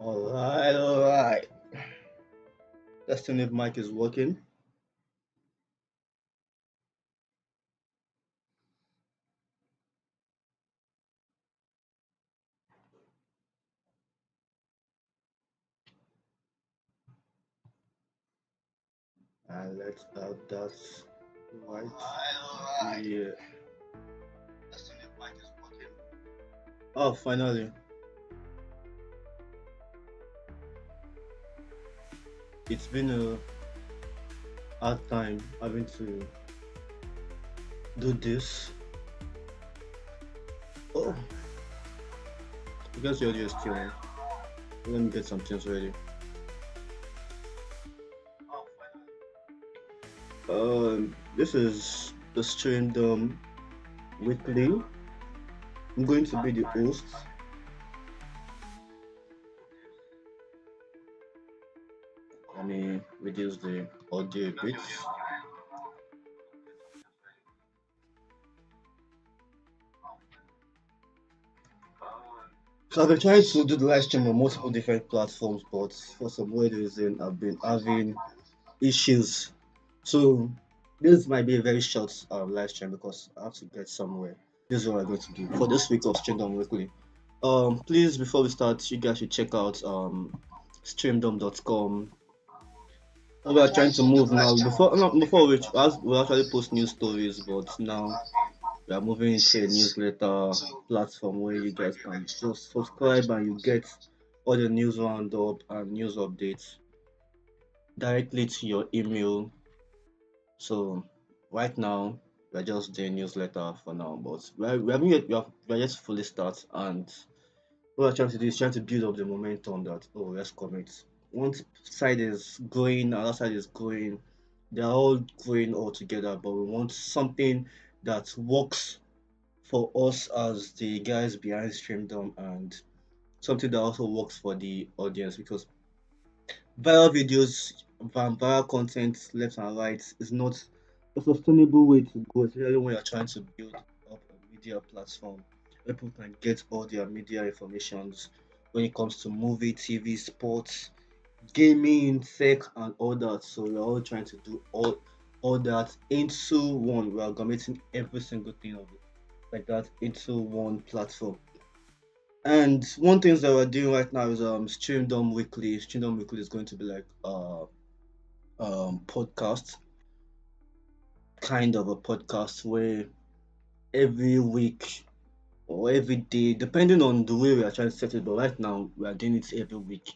All right. Testing if mic is working. And let's add that right. Yeah. Testing if mic is working. Oh, finally. It's been a hard time having to do this. Oh, because the audio is still on. Let me get some things ready. This is the Streamdorm weekly. I'm going to be the host. Let me reduce the audio a bit. So I've been trying to do the live stream on multiple different platforms, but for some weird reason, I've been having issues. So this might be a very short live stream because I have to get somewhere. This is what we're going to do for this week of Streamdom Weekly. Please before we start, you guys should check out streamdom.com. We are trying to move now. Before no, before we actually post news stories, but now we are moving into a newsletter platform where you guys can just subscribe and you get all the news roundup and news updates directly to your email. So right now we're just doing newsletter for now, but we haven't yet we are yet to fully start, and what we're trying to do is trying to build up the momentum that let's commit. One side is growing, another side is growing. They're all growing all together, but we want something that works for us as the guys behind Streamdom and something that also works for the audience because viral videos and viral content left and right is not a sustainable way to go, especially when you're trying to build up a media platform where people can get all their media informations when it comes to movie, TV, sports, gaming, tech, and all that. So we're all trying to do all that into one. We are amalgamating every single thing of it like that into one platform. And one thing that we're doing right now is Streamdom Weekly. Streamdom Weekly is going to be like podcast, kind of a podcast where every week or every day, depending on the way we are trying to set it, but right now we are doing it every week.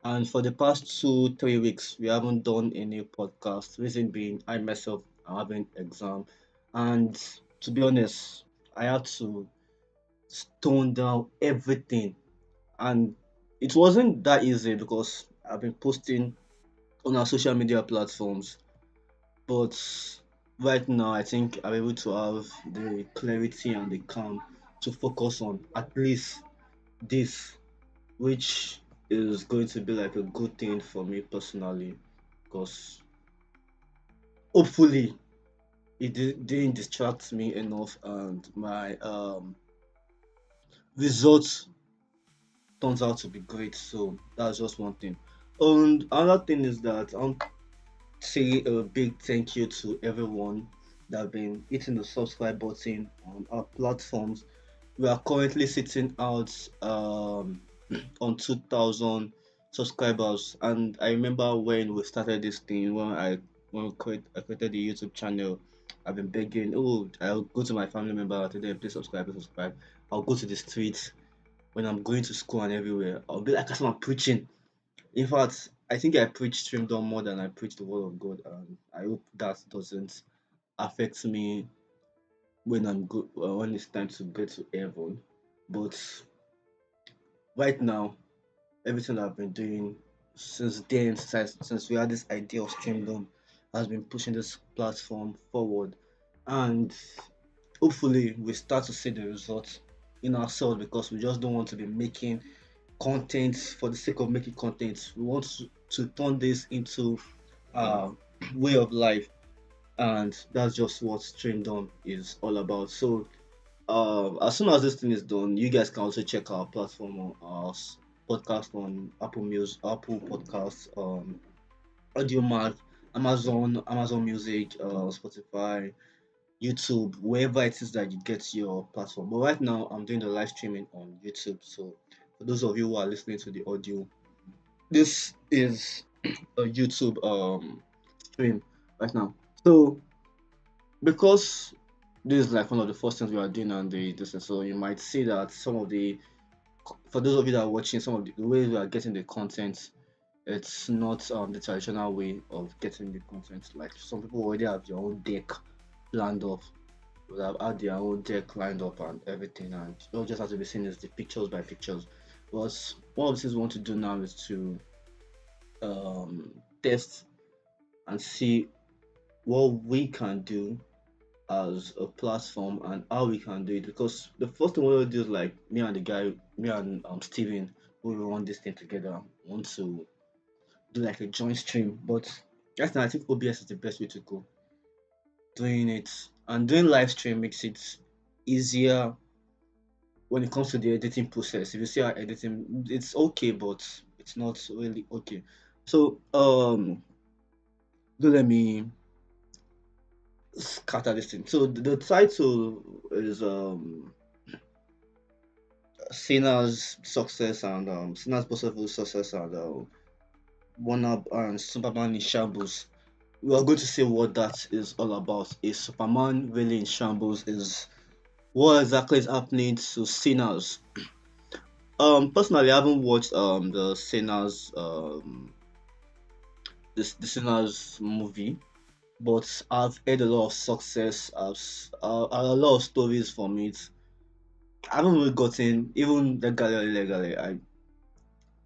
And for the past 2, 3 weeks, we haven't done any podcast. Reason being, I myself am having exam, and to be honest, I had to tone down everything, and it wasn't that easy because I've been posting on our social media platforms, but right now I think I'm able to have the clarity and the calm to focus on at least this, which is going to be like a good thing for me personally because hopefully didn't distract me enough and my results turns out to be great. So that's just one thing. And another thing is that I'm say a big thank you to everyone that have been hitting the subscribe button on our platforms. We are currently sitting out on 2,000 subscribers, and I remember when we started this thing I created the YouTube channel. I've been begging, oh, I'll go to my family member today, please subscribe, please subscribe. I'll go to the streets when I'm going to school and everywhere. I'll be like as I'm preaching. In fact, I think I preach Streamdom more than I preach the word of God, and I hope that doesn't affect me when when it's time to get to heaven. But right now, everything I've been doing since then, since we had this idea of Streamdom, has been pushing this platform forward, and hopefully we start to see the results in ourselves because we just don't want to be making content for the sake of making content. We want to turn this into a way of life, and that's just what Streamdom is all about. So, as soon as this thing is done, you guys can also check our platform on our podcast on Apple Music, Apple Podcasts, Audiomack, Amazon Music, Spotify, YouTube, wherever it is that you get your platform. But right now, I'm doing the live streaming on YouTube. So for those of you who are listening to the audio, this is a YouTube stream right now. So because this is like one of the first things we are doing on the this, so you might see that some of the for those of you that are watching, some of the ways we are getting the content, it's not the traditional way of getting the content. Like some people already have their own deck planned up, will have had their own deck lined up and everything, and all just has to be seen as the pictures by pictures. But one of the things we want to do now is to test and see what we can do as a platform and how we can do it. Because the first thing we want to do is like me and Steven, who we run this thing together, want to do like a joint stream. But right now, I think OBS is the best way to go. Doing it and doing live stream makes it easier when it comes to the editing process. If you see our editing, it's okay, but it's not really okay. So do let me scatter this thing. So the title is Sinners Success and Sinners Possible Success and One Up and Superman in Shambles. We are going to see what that is all about. Is Superman really in shambles? Is what exactly is happening to Sinners? Personally, I haven't watched the Sinners movie, but I've heard a lot of success. A lot of stories from it. I haven't really gotten even legally or illegally. I'm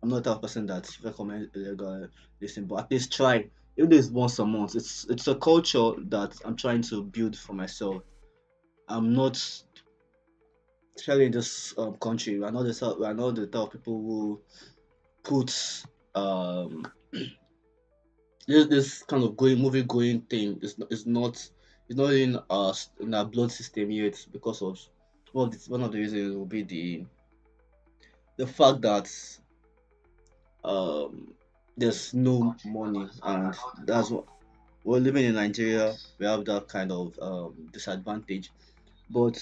not the type of person that recommend illegal listening, but at least try. Even though it's once a month, it's a culture that I'm trying to build for myself. I'm not, especially in this country. We are not the type of people who put this kind of going movie going thing is not in our blood system yet because of one of the reasons will be the fact that um there's no money, and that's what we're living in Nigeria. We have that kind of disadvantage, but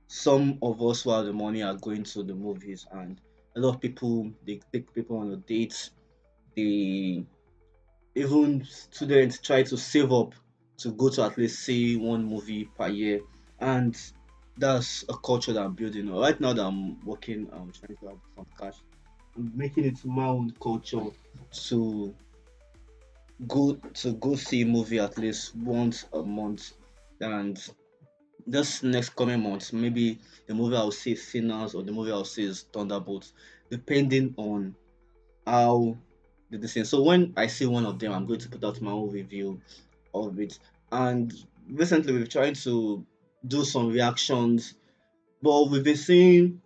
some of us who have the money are going to the movies, and a lot of people they take people on a date. They even students try to save up to go to at least see one movie per year, and that's a culture that I'm building right now that I'm working. I'm trying to have some cash. I'm making it my own culture to go see a movie at least once a month, and this next coming month maybe the movie I'll see is Sinners or the movie I'll see is Thunderbolts, depending on how the same. So when I see one of them, I'm going to put out my own review of it. And recently, we've tried to do some reactions, but we've been seeing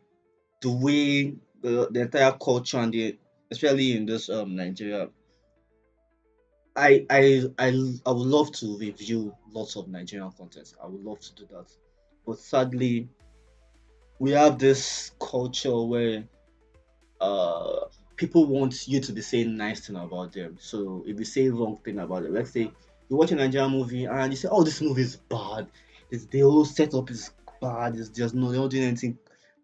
the way the entire culture and the especially in this Nigeria. I would love to review lots of Nigerian content. I would love to do that, but sadly, we have this culture where uh people want you to be saying nice thing about them. So if you say wrong thing about them, let's say you watch a Nigerian movie and you say, "Oh, this movie is bad. The whole setup is bad. It's just no, they're not doing anything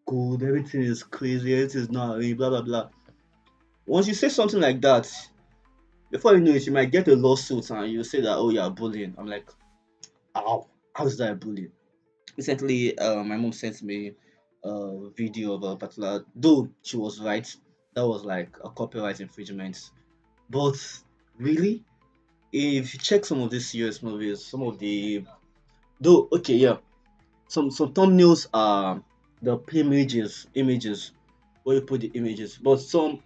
good. Everything is crazy. Everything is not really blah blah blah." Once you say something like that, before you know it, you might get a lawsuit and you say that, "Oh, you're bullying." I'm like, "Ow, how is that bullying?" Recently, my mom sent me a video of a particular, though she was right, that was like a copyright infringement. But really, if you check some of these US movies, some of the though okay, yeah, some thumbnails are the images where you put the images, but some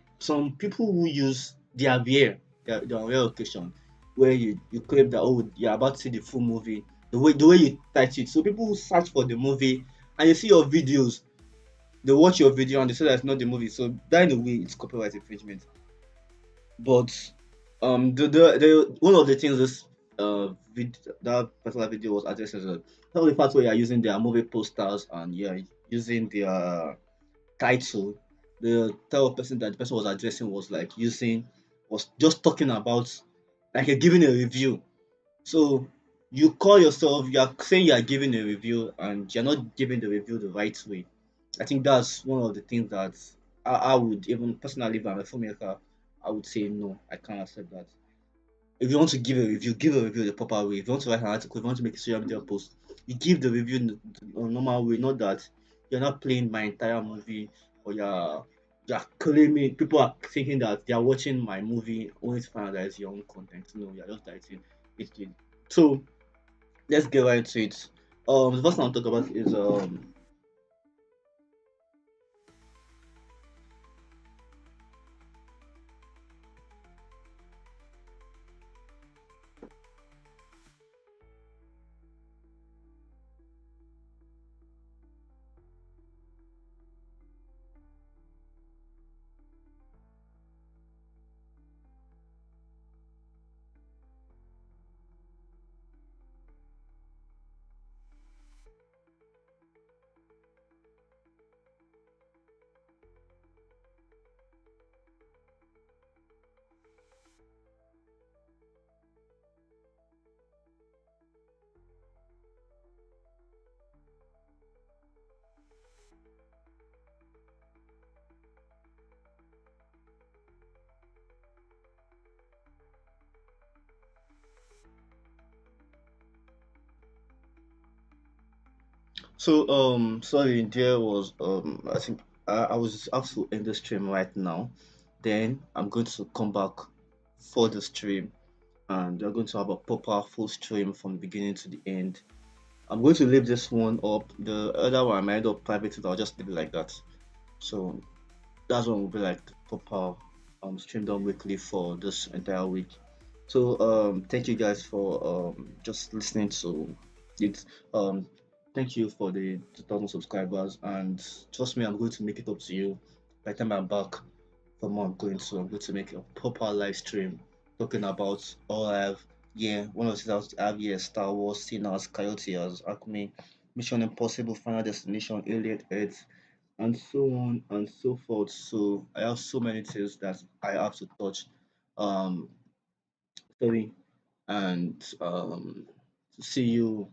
people who use their rare occasion where you claim that oh you're about to see the full movie, the way you type it. So people who search for the movie and you see your videos, they watch your video and they say that's not the movie. So that in a way it's copyright infringement. But the one of the things this that particular video was addressing is some of the parts where you're using their movie posters and you're using their title. the type of person that the person was addressing was like using, was just talking about, like you're giving a review. So you call yourself, you are saying you are giving a review and you're not giving the review the right way. I think that's one of the things that I would, even personally, if I'm a filmmaker, I would say no, I can't accept that. If you want to give a review the proper way. If you want to write an article, if you want to make a social media post, you give the review in the normal way, not that you're not playing my entire movie, or you're claiming, people are thinking that they are watching my movie only to find out that it's your own content. No, you're just dieting it. So let's get right into it. The first thing I'll talk about is sorry, there was I think I was have to end the stream right now. Then I'm going to come back for the stream, and we're going to have a proper full stream from the beginning to the end. I'm going to leave this one up. The other one I might end up private, I'll just leave it like that. So that's one will be like the proper stream done weekly for this entire week. So thank you guys for just listening to it. Um thank you for the 2,000 subscribers, and trust me, I'm going to make it up to you by the time I'm back from what I'm going to make a proper live stream talking about all I have. Yeah, one of the things I have here: Star Wars, Sinners, Coyote as Acme, Mission Impossible, Final Destination, Alien Earth, and so on and so forth. So I have so many things that I have to touch. Um, sorry, and see you